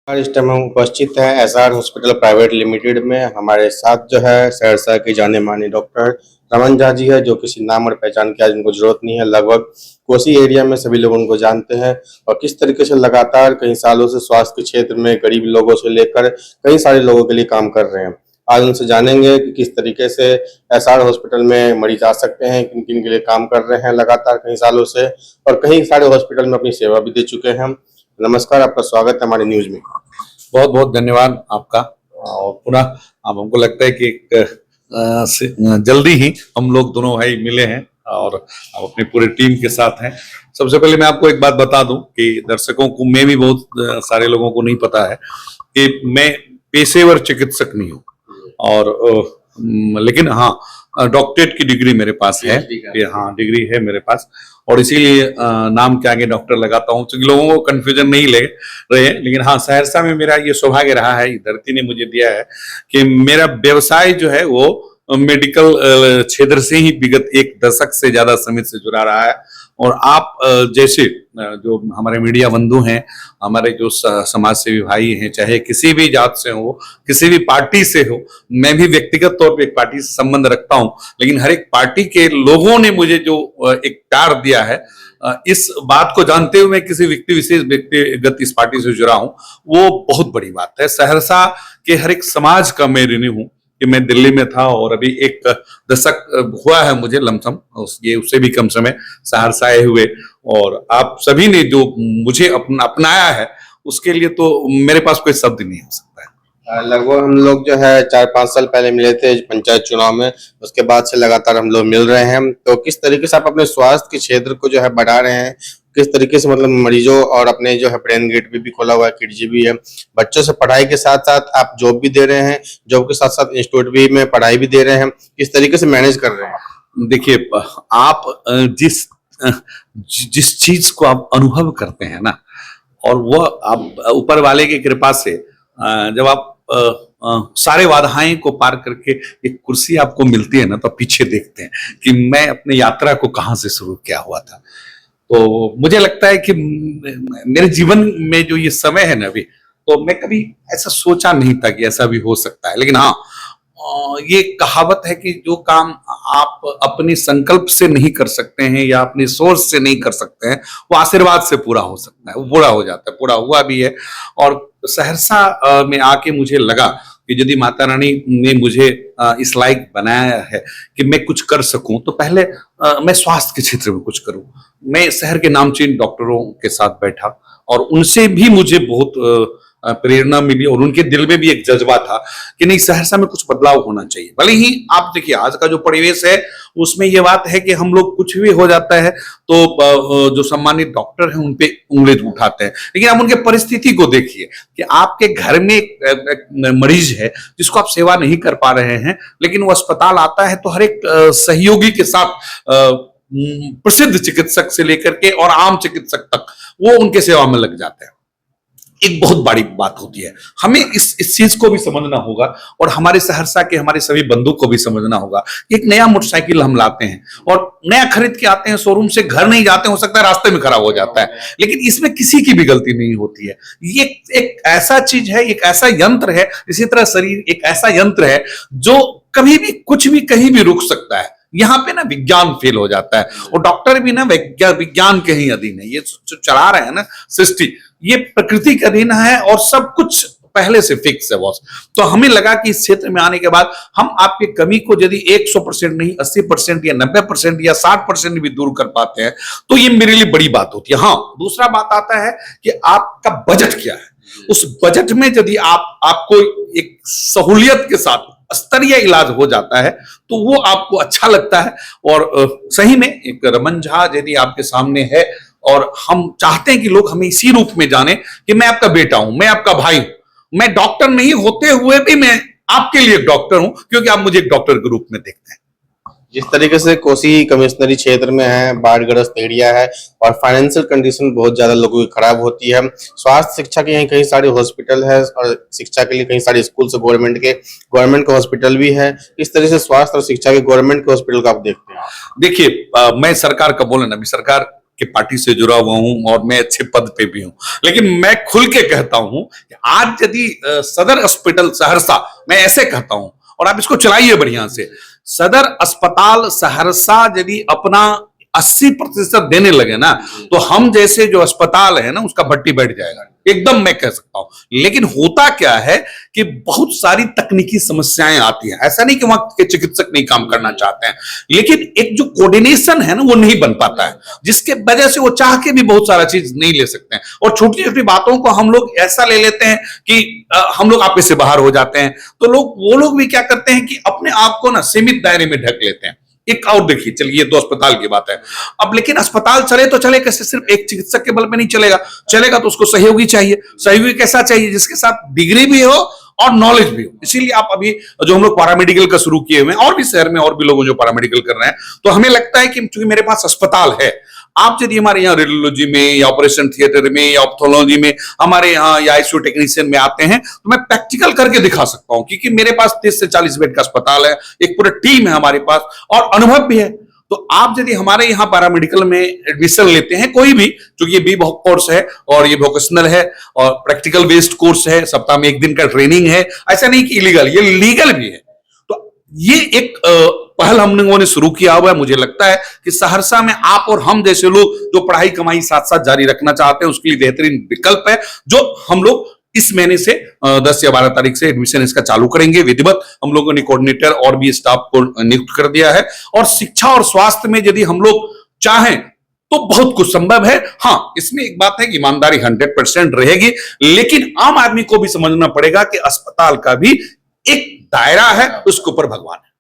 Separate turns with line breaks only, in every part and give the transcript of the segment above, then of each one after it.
और इस टाइम हम उपस्थित हैं एसआर हॉस्पिटल प्राइवेट लिमिटेड में। हमारे साथ जो है सहरसा के जाने माने डॉक्टर रमन झा जी है, जो किसी नाम और पहचान की आज उनको जरूरत नहीं है। लगभग कोसी एरिया में सभी लोग उनको जानते हैं और किस तरीके से लगातार कई सालों से स्वास्थ्य के क्षेत्र में गरीब लोगों से लेकर कई सारे लोगों के लिए काम कर रहे हैं। आज उनसे जानेंगे कि किस तरीके से एसआर हॉस्पिटल में मरीज आ सकते हैं, किन किन के लिए काम कर रहे हैं लगातार कई सालों से, और कई सारे हॉस्पिटल में अपनी सेवा भी दे चुके हैं। नमस्कार, आपका स्वागत है हमारे न्यूज में।
बहुत बहुत धन्यवाद आपका। और पुनः अब हमको लगता है कि जल्दी ही हम लोग दोनों भाई मिले हैं और अब अपनी पूरी टीम के साथ हैं। सबसे पहले मैं आपको एक बात बता दूं कि दर्शकों को, मैं भी बहुत सारे लोगों को नहीं पता है कि मैं पेशेवर चिकित्सक नहीं हूं, और लेकिन हाँ, डॉक्टरेट की डिग्री मेरे पास है। हाँ, डिग्री है मेरे पास, और इसीलिए नाम के आगे डॉक्टर लगाता हूँ, क्योंकि लोगों को कंफ्यूजन नहीं ले रहे। लेकिन हाँ, सहरसा में मेरा ये सौभाग्य रहा है, धरती ने मुझे दिया है कि मेरा व्यवसाय जो है वो मेडिकल क्षेत्र से ही विगत एक दशक से ज्यादा समय से जुड़ा रहा है। और आप जैसे जो हमारे मीडिया बंधु हैं, हमारे जो समाज सेवी भाई हैं, चाहे किसी भी जात से हो, किसी भी पार्टी से हो, मैं भी व्यक्तिगत तौर पे एक पार्टी से संबंध रखता हूं, लेकिन हर एक पार्टी के लोगों ने मुझे जो एक प्यार दिया है, इस बात को जानते हुए मैं किसी व्यक्तिगत इस पार्टी से जुड़ा हूं, वो बहुत बड़ी बात है। सहरसा के हर एक समाज का मैं ऋणी हूं कि मैं दिल्ली में था और अभी एक दशक हुआ है मुझे लमसम, ये उससे भी कम समय सहरसा आए हुए, और आप सभी ने जो मुझे अपनाया है उसके लिए तो मेरे पास कोई शब्द नहीं हो सकता है।
लगभग हम लोग जो है 4-5 साल पहले मिले थे पंचायत चुनाव में, उसके बाद से लगातार हम लोग मिल रहे हैं। तो किस तरीके से आप अपने स्वास्थ्य के क्षेत्र को जो है बढ़ा रहे हैं, किस तरीके से मतलब मरीजों और अपने जो है ब्रेन गेट भी खोला हुआ है, किडजी भी है, बच्चों से पढ़ाई के साथ साथ आप जॉब भी दे रहे हैं, जॉब के साथ साथ इंस्टीट्यूट भी में पढ़ाई भी दे रहे हैं, किस तरीके से मैनेज कर रहे हैं?
देखिए, आप जिस चीज को आप अनुभव करते हैं ना, और वो आप ऊपर वाले की कृपा से जब आप सारे बाधाएं को पार करके एक कुर्सी आपको मिलती है ना, तो पीछे देखते हैं कि मैं अपने यात्रा को कहां से शुरू किया हुआ था। तो मुझे लगता है कि मेरे जीवन में जो ये समय है ना अभी, तो मैं कभी ऐसा सोचा नहीं था कि ऐसा भी हो सकता है। लेकिन हाँ, ये कहावत है कि जो काम आप अपने संकल्प से नहीं कर सकते हैं या अपनी सोच से नहीं कर सकते हैं, वो आशीर्वाद से पूरा हो सकता है, वो पूरा हो जाता है, पूरा हुआ भी है। और सहरसा में आके मुझे लगा कि यदि माता रानी ने मुझे इस लायक बनाया है कि मैं कुछ कर सकूं, तो पहले मैं स्वास्थ्य के क्षेत्र में कुछ करूं। मैं शहर के नामचीन डॉक्टरों के साथ बैठा और उनसे भी मुझे बहुत प्रेरणा मिली, और उनके दिल में भी एक जज्बा था कि नहीं, सहरसा में कुछ बदलाव होना चाहिए। भले ही आप देखिए आज का जो परिवेश है उसमें ये बात है कि हम लोग कुछ भी हो जाता है तो जो सम्मानित डॉक्टर हैं उन पे उंगली उठाते हैं, लेकिन आप उनके परिस्थिति को देखिए कि आपके घर में एक मरीज है जिसको आप सेवा नहीं कर पा रहे हैं, लेकिन वो अस्पताल आता है तो हर एक सहयोगी के साथ प्रसिद्ध चिकित्सक से लेकर के और आम चिकित्सक तक वो उनके सेवा में लग जाते हैं। एक बहुत बड़ी बात होती है। हमें इस चीज को भी समझना होगा, और हमारे सहरसा के हमारे सभी बंधु को भी समझना होगा। एक नया मोटरसाइकिल हम लाते हैं और नया खरीद के आते हैं, शोरूम से घर नहीं जाते, हो सकता है रास्ते में खराब हो जाता है, लेकिन इसमें किसी की भी गलती नहीं होती है। ये एक ऐसा चीज है, एक ऐसा यंत्र है, इसी तरह शरीर एक ऐसा यंत्र है जो कभी भी कुछ भी कहीं भी रुक सकता है। यहाँ पे ना विज्ञान फेल हो जाता है, और डॉक्टर भी ना विज्ञान के ही अधीन है। ये जो चला रहे हैं ना सृष्टि, ये प्रकृति के अधीन है और सब कुछ पहले से फिक्स है बॉस। तो हमें लगा कि इस क्षेत्र में आने के बाद हम आपकी कमी को यदि 100% नहीं 80% या 90% या 60% भी दूर कर पाते हैं, तो ये मेरे लिए बड़ी बात होती है। हाँ, दूसरा बात आता है कि आपका बजट क्या है। उस बजट में यदि आपको एक सहूलियत के साथ स्तरीय इलाज हो जाता है तो वो आपको अच्छा लगता है। और सही में एक रमन झा यदि आपके सामने है, और हम चाहते हैं कि लोग हमें इसी रूप में जाने कि मैं आपका बेटा हूं, मैं आपका भाई हूं, मैं डॉक्टर नहीं होते हुए भी मैं आपके लिए एक डॉक्टर हूं, क्योंकि आप मुझे एक डॉक्टर के रूप में देखते हैं।
जिस तरीके से कोसी कमिश्नरी क्षेत्र में है, बाढ़ग्रस्त एरिया है और फाइनेंशियल कंडीशन बहुत ज्यादा लोगों की खराब होती है। स्वास्थ्य शिक्षा के यहाँ कई सारे हॉस्पिटल है और शिक्षा के लिए कई सारे स्कूल से गवर्नमेंट के हॉस्पिटल भी है। इस तरह से स्वास्थ्य और शिक्षा के गवर्नमेंट के हॉस्पिटल का आप देखते हैं?
देखिए, मैं सरकार का बोले ना, अभी सरकार के पार्टी से जुड़ा हुआ हूं और मैं अच्छे पद पे भी हूं, लेकिन मैं खुल के कहता हूं कि आज यदि सदर हॉस्पिटल सहरसा, मैं ऐसे कहता हूं और आप इसको चलाइए बढ़िया से, सदर अस्पताल सहरसा यदि अपना 80% देने लगे ना, तो हम जैसे जो अस्पताल है ना उसका भट्टी बैठ जाएगा, एकदम मैं कह सकता हूं। लेकिन होता क्या है कि बहुत सारी तकनीकी समस्याएं आती हैं, ऐसा नहीं कि वहां के चिकित्सक नहीं काम करना चाहते हैं, लेकिन एक जो कोऑर्डिनेशन है ना वो नहीं बन पाता है, जिसके वजह से वो चाह के भी बहुत सारा चीज नहीं ले सकते हैं, और छोटी छोटी बातों को हम लोग ऐसा ले लेते हैं कि हम लोग आपे से बाहर हो जाते हैं। तो वो लोग भी क्या करते हैं कि अपने आप को ना सीमित दायरे में ढक लेते हैं। एक और देखिए, चलिए तो अस्पताल की बात है अब, लेकिन अस्पताल चले तो चले कैसे? सिर्फ एक चिकित्सक के बल पे नहीं चलेगा, चलेगा तो उसको सहयोगी चाहिए। सहयोगी कैसा चाहिए? जिसके साथ डिग्री भी हो और नॉलेज भी हो। इसीलिए आप अभी जो हम लोग पैरामेडिकल का शुरू किए हुए हैं, और भी शहर में और भी लोग जो पैरामेडिकल कर रहे हैं, तो हमें लगता है कि चूंकि मेरे पास अस्पताल है, आप यदि हमारे यहाँ रेडियोलॉजी में या ऑपरेशन थिएटर में या ऑप्थोलॉजी में हमारे यहाँ या आईसीयू टेक्नीशियन में आते हैं, तो मैं प्रैक्टिकल करके दिखा सकता हूं, क्योंकि मेरे पास 30 से 40 बेड का अस्पताल है, एक पूरा टीम है हमारे पास और अनुभव भी है। तो आप यदि हमारे यहाँ पैरामेडिकल में एडमिशन लेते हैं, कोई भी, क्योंकि ये भी कोर्स है और ये वोकेशनल है और प्रैक्टिकल बेस्ड कोर्स है, सप्ताह में 1 दिन का ट्रेनिंग है, ऐसा नहीं कि इलीगल, ये लीगल भी है। तो ये एक पहल हम लोगों ने शुरू किया हुआ है। मुझे लगता है कि सहरसा में आप और हम जैसे लोग जो पढ़ाई कमाई साथ साथ जारी रखना चाहते हैं, उसके लिए बेहतरीन विकल्प है, जो हम लोग इस महीने से 10 या 12 तारीख से एडमिशन इसका चालू करेंगे। विधिवत हम लोगों ने कोऑर्डिनेटर और भी स्टाफ को नियुक्त कर दिया है, और शिक्षा और स्वास्थ्य में यदि हम लोग चाहें तो बहुत कुछ संभव है। हाँ, इसमें एक बात है कि ईमानदारी 100% रहेगी, लेकिन आम आदमी को भी समझना पड़ेगा कि अस्पताल का भी एक दायरा है, उसके ऊपर भगवान है।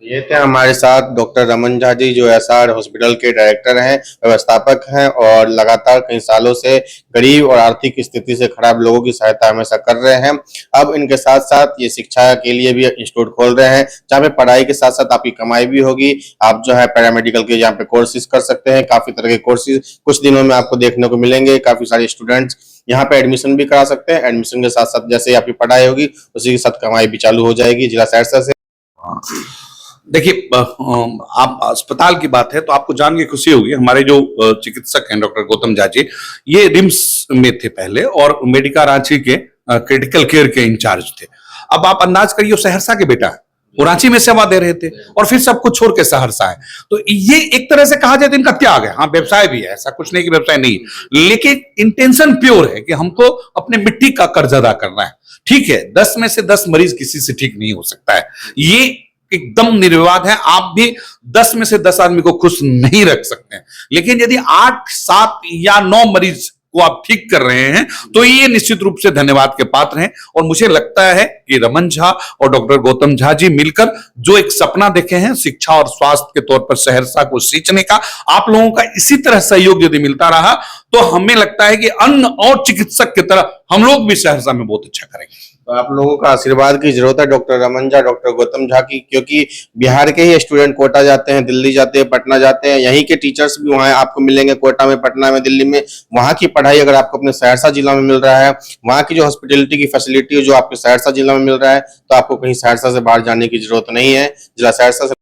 ये थे हमारे साथ डॉक्टर रमन झा जी, जो एसआर हॉस्पिटल के डायरेक्टर हैं, व्यवस्थापक हैं, और लगातार कई सालों से गरीब और आर्थिक स्थिति से खराब लोगों की सहायता हमेशा कर रहे हैं। अब इनके साथ साथ ये शिक्षा के लिए भी इंस्टीट्यूट खोल रहे हैं, जहाँ पे पढ़ाई के साथ साथ आपकी कमाई भी होगी। आप जो है पैरामेडिकल के यहाँ पे कोर्सेज कर सकते हैं, काफी तरह के कोर्सेज कुछ दिनों में आपको देखने को मिलेंगे। काफी सारे स्टूडेंट्स यहाँ पे एडमिशन भी करा सकते हैं। एडमिशन के साथ साथ जैसे आपकी पढ़ाई होगी, उसी के साथ कमाई भी चालू हो जाएगी। जिला सहरसा से
देखिए, आप अस्पताल की बात है तो आपको जान के खुशी होगी, हमारे जो चिकित्सक हैं डॉक्टर गौतम झा जी, ये रिम्स में थे पहले और मेडिका रांची के क्रिटिकल केयर के इंचार्ज थे। अब आप अंदाज करिए, वो सहरसा के बेटा है, वो रांची में सेवा दे रहे थे और फिर सब कुछ छोड़ के सहरसा है। तो ये एक तरह से कहा जाए तो इनका त्याग है। हाँ, व्यवसाय भी है, ऐसा कुछ नहीं कि व्यवसाय नहीं, लेकिन इंटेंशन प्योर है कि हमको अपने मिट्टी का कर्ज अदा करना है। ठीक है, 10 में से 10 मरीज किसी से ठीक नहीं हो सकता है, ये एकदम निर्विवाद है। आप भी 10 में से 10 आदमी को खुश नहीं रख सकते हैं, लेकिन यदि 8, 7 या 9 मरीज को आप ठीक कर रहे हैं, तो ये निश्चित रूप से धन्यवाद के पात्र हैं। और मुझे लगता है कि रमन झा और डॉक्टर गौतम झा जी मिलकर जो एक सपना देखे हैं शिक्षा और स्वास्थ्य के तौर पर सहरसा को सींचने का, आप लोगों का इसी तरह सहयोग यदि मिलता रहा, तो हमें लगता है कि अन्य और चिकित्सक की तरह हम लोग भी सहरसा में बहुत अच्छा करेंगे।
तो आप लोगों का आशीर्वाद की जरूरत है डॉक्टर रमन झा, डॉक्टर गौतम झा की, क्योंकि बिहार के ही स्टूडेंट कोटा जाते हैं, दिल्ली जाते हैं, पटना जाते हैं। यहीं के टीचर्स भी वहाँ आपको मिलेंगे, कोटा में, पटना में, दिल्ली में। वहाँ की पढ़ाई अगर आपको अपने सहरसा जिला में मिल रहा है, वहाँ की जो हॉस्पिटलिटी की फैसिलिटी जो आपके सहरसा जिला में मिल रहा है, तो आपको कहीं सहरसा से बाहर जाने की जरूरत नहीं है। जिला सहरसा से